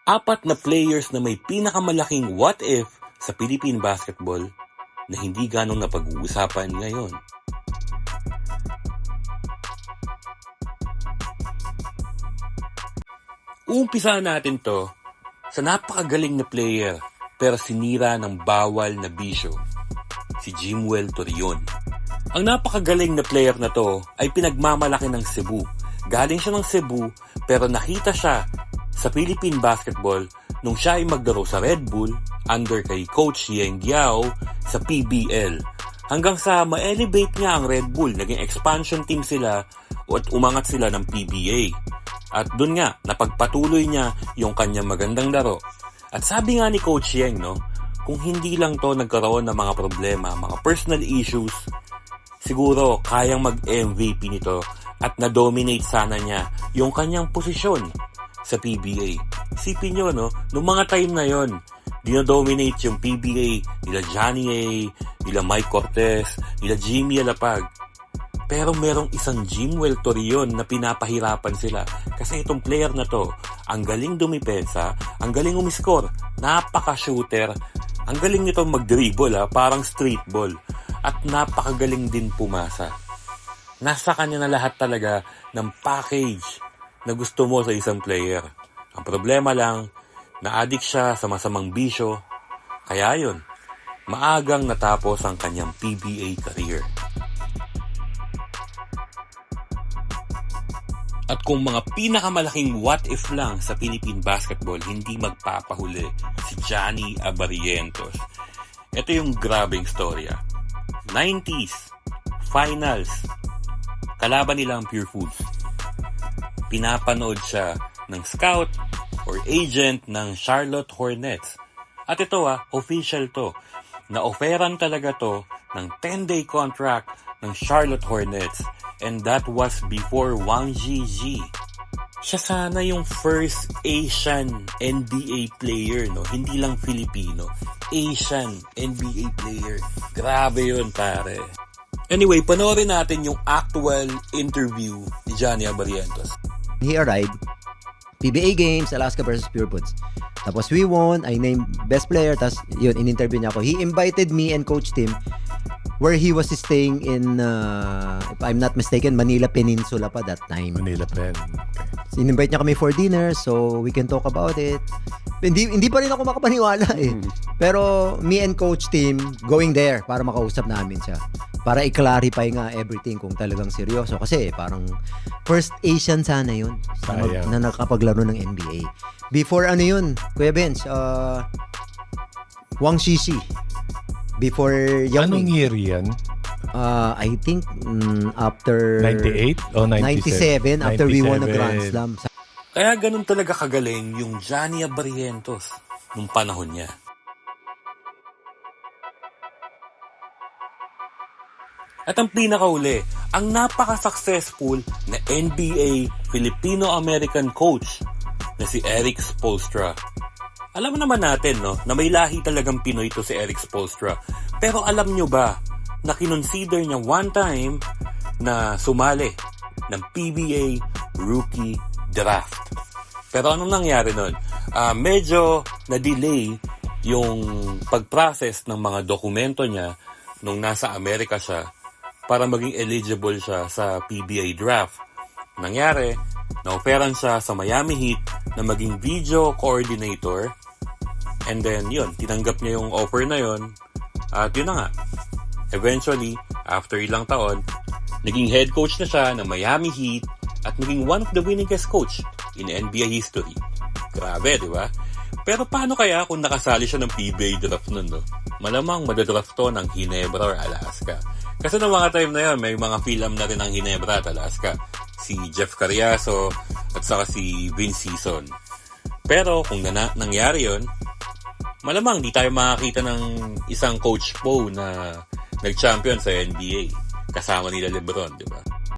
Apat na players na may pinakamalaking what if sa Philippine basketball na hindi ganong napag-uusapan ngayon. Umpisa natin to sa napakagaling na player pero sinira ng bawal na bisyo, si Jimwell Torreon. Ang napakagaling na player na to ay pinagmamalaki ng Cebu. Galing siya ng Cebu pero nakita siya sa Philippine basketball nung siya ay magdaro sa Red Bull under kay Coach Yeng Giao sa PBL. Hanggang sa ma-elevate niya ang Red Bull, naging expansion team sila at umangat sila ng PBA. At dun nga, napagpatuloy niya yung kanyang magandang laro. At sabi nga ni Coach Yeng, kung hindi lang to nagkaroon ng mga problema, mga personal issues, siguro kayang mag-MVP nito at na-dominate sana niya yung kanyang posisyon sa PBA. Isipin nyo, nung mga time na yon, dinodominate yung PBA nila Johnny A, nila Mike Cortez, nila Jimmy Alapag. Pero merong isang Jimwell Torreon na pinapahirapan sila kasi itong player na to, ang galing dumipensa, ang galing umiscore, napaka-shooter, ang galing nito mag-dribble, parang street ball, at napakagaling din pumasa. Nasa kanya na lahat talaga ng package na gusto mo sa isang player. Ang problema lang, na-addict siya sa masamang bisyo, kaya yun, maagang natapos ang kanyang PBA career. At kung mga pinakamalaking what if lang sa Philippine basketball hindi magpapahuli, si Johnny Abarrientos. Ito yung grabing storya. 90s, finals, kalaban nila ang Pure Foods. Pinapanood siya ng scout or agent ng Charlotte Hornets. At ito official to. Na-offeran talaga to ng 10-day contract ng Charlotte Hornets. And that was before Wang Zhizhi. Siya sana yung first Asian NBA player, Hindi lang Filipino. Asian NBA player. Grabe yun, pare. Anyway, panoorin natin yung actual interview ni Johnny Abarrientos. He arrived, PBA games, Alaska versus Pure Foods. Tapos we won, I named best player, tapos yun, in-interview niya ako. He invited me and Coach Tim where he was staying in, if I'm not mistaken, Manila Peninsula pa that time. Manila Pen. So, in-invite niya kami for dinner so we can talk about it. Hindi pa rin ako makapaniwala eh. Pero me and Coach Tim going there para makausap namin siya. Para i-clarify nga everything kung talagang seryoso. Kasi parang first Asian sana yun na nakapaglaro ng NBA. Before yun, Kuya Benz, Wang Zhizhi. Before Yao Ming. Anong year yan? I think after 98 o 97 after 97. We won a Grand Slam. Kaya ganun talaga kagaling yung Johnny Abarrientos nung panahon niya. At ang pinakauli, ang napaka-successful na NBA Filipino-American coach na si Erik Spoelstra. Alam naman natin, na may lahi talagang Pinoy to si Erik Spoelstra. Pero alam nyo ba na kinonsider niya one time na sumali ng PBA Rookie Draft? Pero anong nangyari nun? Medyo na-delay yung pag-process ng mga dokumento niya nung nasa Amerika siya para maging eligible siya sa PBA draft. Nangyari, na-offeran siya sa Miami Heat na maging video coordinator. And then, yun, tinanggap niya yung offer na yun. At yun na nga. Eventually, after ilang taon, naging head coach na siya ng Miami Heat at naging one of the winningest coach in NBA history. Grabe, di ba? Pero paano kaya kung nakasali siya ng PBA draft nun, Malamang madadraft to ng Ginebra or Alaska. Kasi noong mga time na yun, may mga film na rin ng Ginebra at Alaska. Si Jeff Carriazo at saka si Vince Season. Pero kung nangyari yun, malamang di tayo makakita ng isang Coach Po na nag-champion sa NBA kasama nila LeBron, di ba?